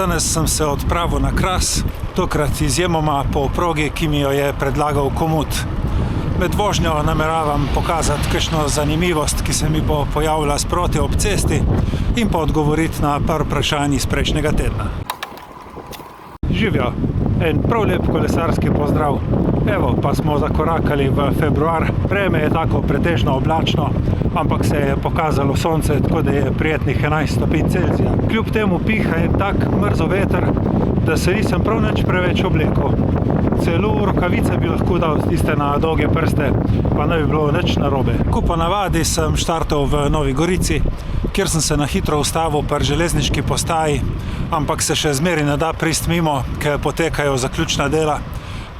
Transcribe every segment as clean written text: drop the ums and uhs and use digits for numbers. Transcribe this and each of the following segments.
Danes sem se odpravil na Kras, tokrat izjemoma po progi, ki mi jo je predlagal Komut. Med vožnjo nameravam pokazati kakšno zanimivost, ki se mi bo pojavila sproti ob cesti in pa odgovoriti na par vprašanj iz prejšnjega tedna. Živjo, en prav lep kolesarski pozdrav. Evo, pa smo zakorakali v februar. Vreme je tako pretežno oblačno, ampak se je pokazalo sonce, tako da je prijetnih 11 stopinj Celzija. Kljub temu piha en tak mrzo veter, da se nisem prav nič preveč oblekel. Celo rokavice bi lahko dal tiste na dolge prste, pa ne bi bilo nič narobe. Ko po navadi sem štartal v Novi Gorici, kjer sem se na hitro ustavil pri železniški postaji, ampak se še zmeri ne da prist mimo, ker potekajo zaključna dela.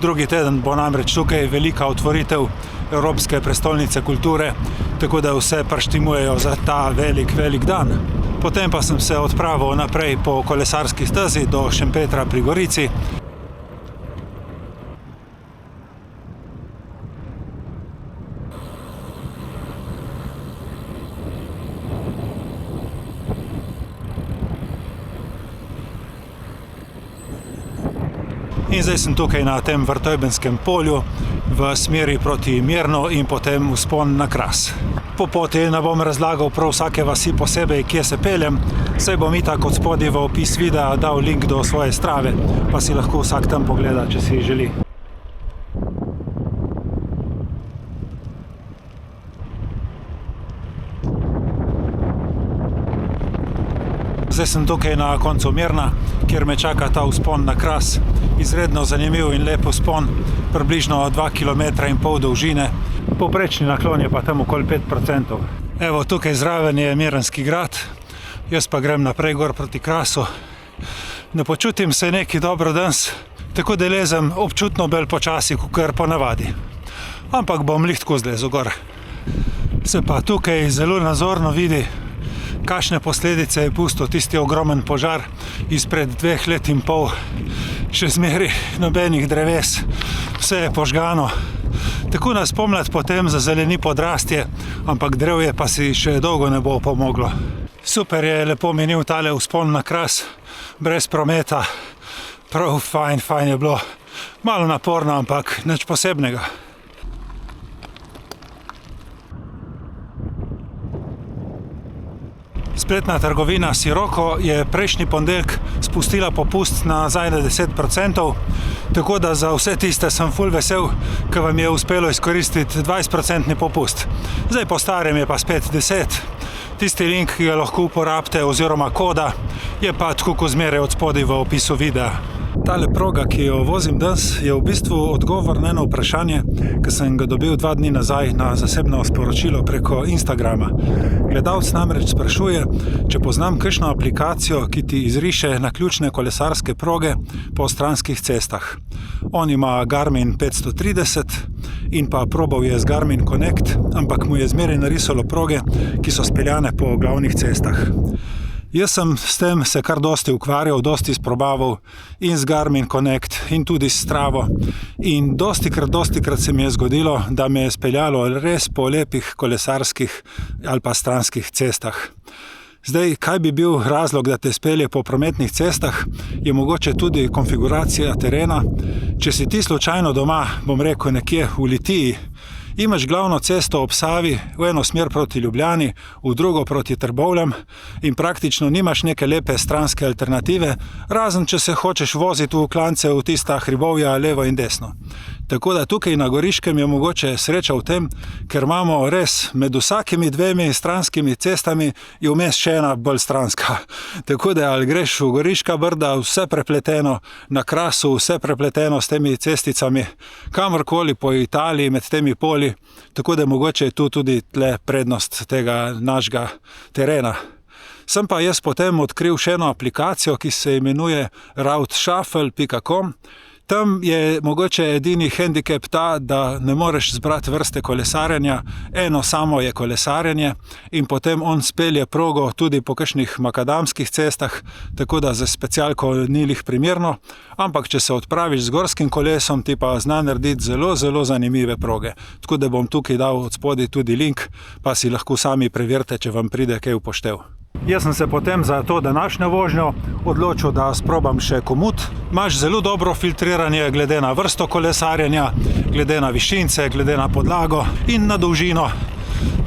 Drugi teden bo namreč tukaj velika otvoritev Evropske prestolnice kulture, tako da vse prištimujejo za ta velik dan. Potem pa sem se odpravil naprej po kolesarski stezi do Šempetra pri Gorici. In zdaj sem tukaj na tem Vrtojbenskem polju v smeri proti Mirnu in potem vzpon na Kras. Po poti ne bom razlagal prav vsake vasi posebej, kje se peljem, saj bom itak od spodaj v opis videa dal link do svoje Strave, pa si lahko vsak tam pogleda, če si želi. Zdaj sem tukaj na koncu Mirna, kjer me čaka ta vzpon na Kras. Izredno zanimiv in lep vzpon, približno 2,5 km dolžine. Povprečni naklon je pa tam okoli 5%. Evo, tukaj zraven je Mirnski grad, jaz pa grem naprej gor proti Krasu. Ne počutim se neki dobro danes, tako da lezem občutno bolj počasi, kakor po navadi. Ampak bom lih tako zlezel gor. Se pa tukaj zelo nazorno vidi, kakšne posledice je pustil tisti ogromen požar izpred 2,5 let. Še zmeri nobenih dreves, vse je požgano. Tako nas pomlad potem zazeleni podrastje, ampak drevje pa si še dolgo ne bo pomoglo. Super je lepo minil tale vzpon na Kras, brez prometa. Prav fajn je bilo. Malo naporno, ampak nič posebnega. Spletna trgovina Sirocco je prejšnji ponedeljek spustila popust nazaj na 10%, tako da za vse tiste sem ful vesel, ker vam je uspelo izkoristiti 20% popust. Zdaj po starem je pa spet 10. Tisti link, ki ga lahko uporabite, oziroma koda, je pa tako kot zmeraj od spodaj v opisu videa. Tale proga, ki jo vozim danes, je v bistvu odgovor na eno vprašanje, ki sem ga dobil 2 dni nazaj na zasebno sporočilo preko Instagrama. Gledalec namreč sprašuje, če poznam kakšno aplikacijo, ki ti izriše naključne kolesarske proge po stranskih cestah. On ima Garmin 530 in pa probal je z Garmin Connect, ampak mu je zmeraj narisalo proge, ki so speljane po glavnih cestah. Jaz sem s tem se kar dosti ukvarjal, dosti izprobaval in z Garmin Connect in tudi s Stravo. In dostikrat se mi je zgodilo, da me je speljalo res po lepih kolesarskih ali pa stranskih cestah. Zdaj, kaj bi bil razlog, da te spelje po prometnih cestah, je mogoče tudi konfiguracija terena. Če si ti slučajno doma, bom rekel nekje v Litiji, imaš glavno cesto ob Savi v eno smer proti Ljubljani, v drugo proti Trbovljam in praktično nimaš neke lepe stranske alternative, razen če se hočeš voziti v klance v tista hribovja levo in desno. Tako da tukaj na Goriškem je mogoče sreča v tem, ker imamo res med vsakimi 2 stranskimi cestami je vmes še ena bolj stranska. Tako da ali greš v Goriška Brda, vse prepleteno, na Krasu vse prepleteno s temi cesticami, kamorkoli po Italiji med temi poli, tako da mogoče je tu tudi tle prednost tega našega terena. Sem pa jaz potem odkril še eno aplikacijo, ki se imenuje routeshuffle.com. Tam je mogoče edini hendikep ta, da ne moreš zbrati vrste kolesarjenja, eno samo je kolesarjenje in potem on spelje progo tudi po kakšnih makadamskih cestah, tako da za specialko ni lih primerno, ampak če se odpraviš z gorskim kolesom, ti pa zna narediti zelo zanimive proge. Tako da bom tukaj dal od spodaj tudi link, pa si lahko sami preverite, če vam pride kaj v poštev. Jaz sem se potem za to današnjo vožnjo odločil, da sprobam še komut. Imaš zelo dobro filtriranje glede na vrsto kolesarjenja, glede na višince, glede na podlago in na dolžino.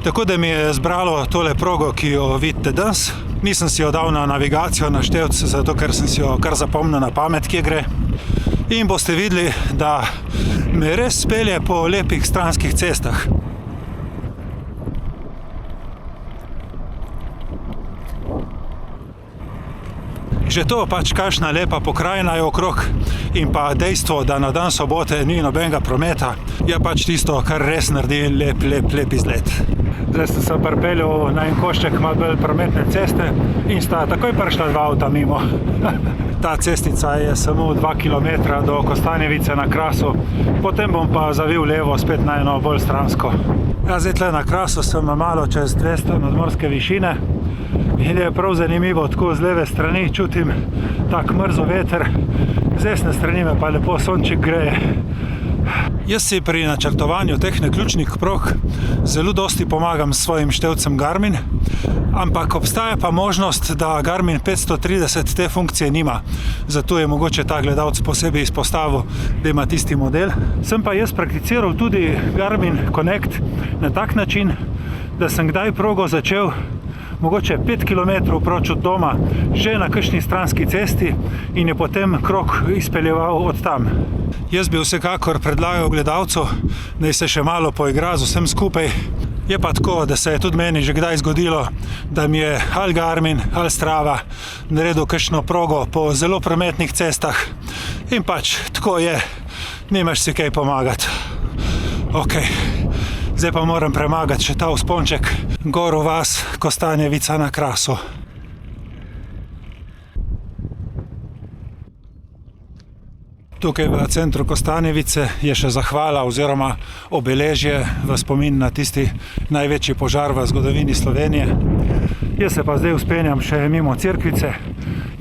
Tako da mi je zbralo tole progo, ki jo vidite danes. Nisem si jo dal na navigacijo, na števc, zato ker sem si jo kar zapomnil na pamet, kje gre. In boste videli, da me res pelje po lepih stranskih cestah. Že to pač kakšna lepa pokrajina je okrog in pa dejstvo, da na dan sobote ni nobenega prometa, je pač tisto, kar res naredi lep izlet. Zdaj sem se pripeljal na en košček malo bolj prometne ceste in sta takoj prišla dva avta mimo. Ta cestica je samo 2 km do Kostanjevice na Krasu, potem bom pa zavil levo spet na eno bolj stransko. Ja, zdaj tle na Krasu sem malo čez 200 nadmorske višine. In je prav zanimivo, tako z leve strani čutim tak mrzo veter, z desne strani me pa lepo sonček greje. Jaz si pri načrtovanju teh naključnih prog zelo dosti pomagam s svojim števcem Garmin, ampak obstaja pa možnost, da Garmin 530 te funkcije nima. Zato je mogoče ta gledalec posebej izpostavil, da ima tisti model. Sem pa jaz prakticiral tudi Garmin Connect na tak način, da sem kdaj progo začel mogoče 5 km proč od doma, že na kakšni stranski cesti in je potem krog izpeljeval od tam. Jaz bi vsekakor predlagal gledalcu, da se še malo poigra z vsem skupaj. Je pa tako, da se je tudi meni že kdaj zgodilo, da mi je ali Garmin ali Strava naredil kakšno progo po zelo prometnih cestah in pač tako je, nimaš si kaj pomagati. Okej. Zdaj pa moram premagati še ta vzponček, gor v vas, Kostanjevica na Krasu. Tukaj v centru Kostanjevice je še zahvala oziroma obeležje v spomin na tisti največji požar v zgodovini Slovenije. Jaz se pa zdaj vzpenjam še mimo Cerkvice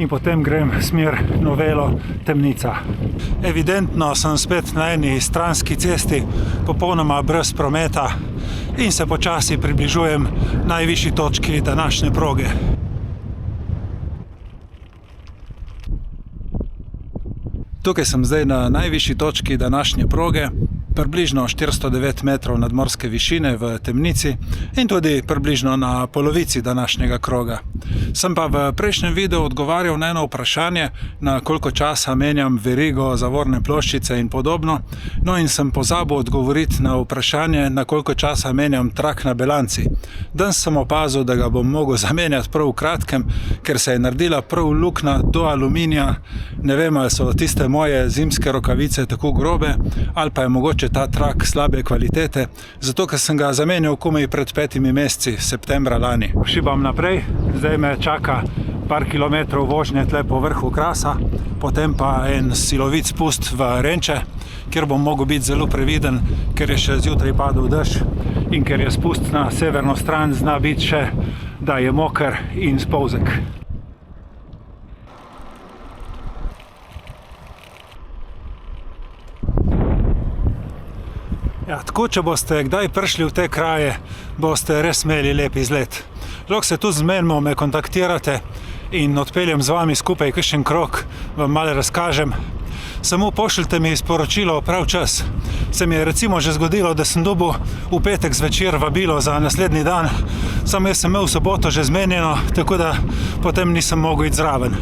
in potem grem smer Novelo Temnica. Evidentno sem spet na eni stranski cesti, popolnoma brez prometa in se počasi približujem najvišji točki današnje proge. Tukaj sem zdaj na najvišji točki današnje proge, približno 409 metrov nadmorske višine v Temnici in tudi približno na polovici današnjega kroga. Sem pa v prejšnjem videu odgovarjal na eno vprašanje, na koliko časa menjam verigo, zavorne ploščice in podobno, no in sem pozabil odgovoriti na vprašanje, na koliko časa menjam trak na belanci. Danes sem opazil, da ga bom mogel zamenjati prav v kratkem, ker se je naredila prav luknja do aluminija. Ne vem, ali so tiste moje zimske rokavice tako grobe, ali pa je mogoče ta trak slabe kvalitete, zato ker sem ga zamenjal komaj pred 5 meseci, septembra lani. Šibam naprej, zdaj me čaka par kilometrov vožnje tle po vrhu Krasa, potem pa en silovit spust v Renče, kjer bom mogel biti zelo previden, ker je še zjutraj padel dež in ker je spust na severno stran, zna biti še, da je moker in spolzek. Ja, tako, če boste kdaj prišli v te kraje, boste res imeli lep izlet. Lahko se tudi zmenimo, me kontaktirate in odpeljem z vami skupaj kakšen krog, vam malo razkažem. Samo pošljite mi sporočilo prav čas. Se mi je recimo že zgodilo, da sem dobil v petek zvečer vabilo za naslednji dan, samo jaz sem imel v soboto že zmenjeno, tako da potem nisem mogel iti zraven.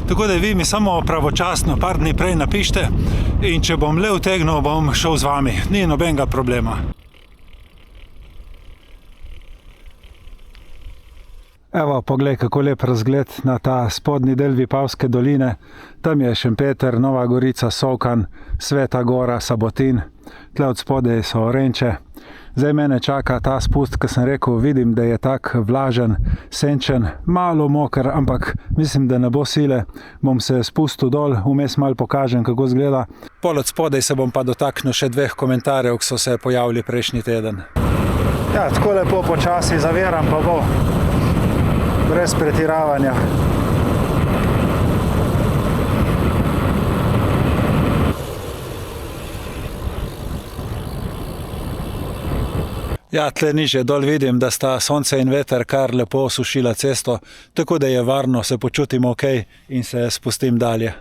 Tako da vi mi samo pravočasno par dni prej napišite in če bom le utegnil, bom šel z vami. Ni nobenega problema. Evo, poglej, kako lep razgled na ta spodnji del Vipavske doline. Tam je Šempeter, Nova Gorica, Solkan, Sveta Gora, Sabotin. Tle od spodaj so Renče. Zdaj mene čaka ta spust, ki sem rekel, vidim, da je tak vlažen, senčen, malo moker, ampak mislim, da ne bo sile. Bom se spustil dol, vmes malo pokažem, kako izgleda. Pol od spodaj se bom pa dotaknil še 2 komentarjev, ki so se pojavili prejšnji teden. Ja, tako lepo počasi zaviram pa bo. Brez pretiravanja. Ja, tle nižje dol vidim, da sta sonce in veter kar lepo osušila cesto, tako da je varno, se počutim ok in se spustim dalje.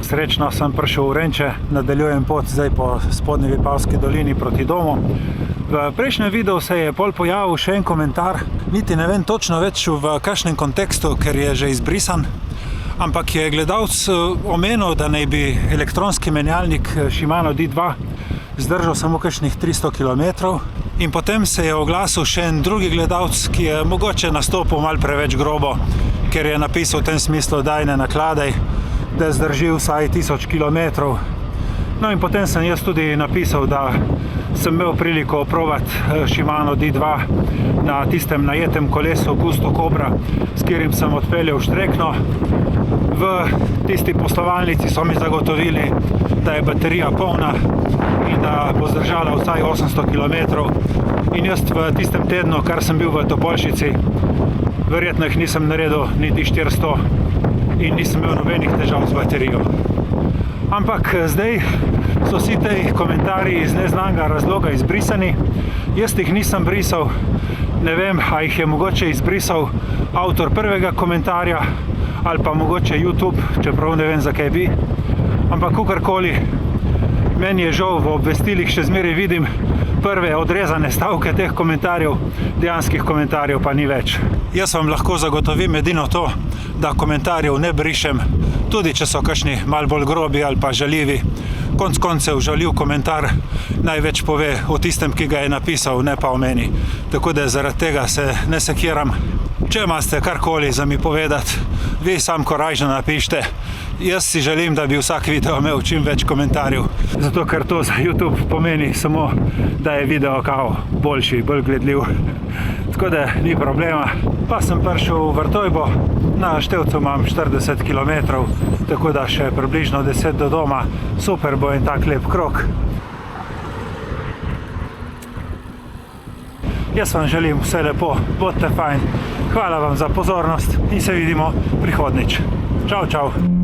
Srečno sem prišel v Renče, nadaljujem pot zdaj po spodnji Vipavski dolini proti domu. V prejšnjem videu se je pol pojavil še en komentar, niti ne vem točno več v kakšnem kontekstu, ker je že izbrisan, ampak je gledalec omenil, da naj bi elektronski menjalnik Shimano D2 zdržal samo kakšnih 300 km. In potem se je oglasil še en drugi gledalec, ki je mogoče nastopil malo preveč grobo, ker je napisal v tem smislu, daj ne nakladaj, da zdrži vsaj 1000 km. No in potem sem jaz tudi napisal, da sem imel priliko probati Shimano D2 na tistem najetem kolesu Gusto Cobra, s katerim sem odpeljal Štrekno. V tisti poslovalnici so mi zagotovili, da je baterija polna in da bo zdržala vsaj 800 km. In jaz v tistem tednu, kar sem bil v Topolšici, verjetno jih nisem naredil niti 400 in nisem imel nobenih težav z baterijo. Ampak zdaj so vsi ti komentarji iz neznanega razloga izbrisani. Jaz jih nisem brisal, ne vem, a jih je mogoče izbrisal avtor prvega komentarja ali pa mogoče YouTube, čeprav ne vem, zakaj bi. Ampak kakorkoli, meni je žal, v obvestilih še zmeraj vidim prve odrezane stavke teh komentarjev, dejanskih komentarjev pa ni več. Jaz vam lahko zagotovim edino to, da komentarjev ne brišem, tudi če so kakšni malo bolj grobi ali pa žaljivi. Konec koncev žaljiv komentar največ pove o tistem, ki ga je napisal, ne pa o meni. Tako da zaradi tega se ne sekiram. Če imate karkoli za mi povedati, vi sam korajžno napišite. Jaz si želim, da bi vsak video imel čim več komentarjev. Zato, ker to za YouTube pomeni samo, da je video kao boljši, bolj gledljiv. Tako da ni problema. Pa sem prišel v Vrtojbo, na števcu imam 40 km, tako da še približno 10 do doma. Super bo en tak lep krog. Jaz vam želim vse lepo, bodite fajn. Hvala vam za pozornost in se vidimo prihodnjič. Čau, čau.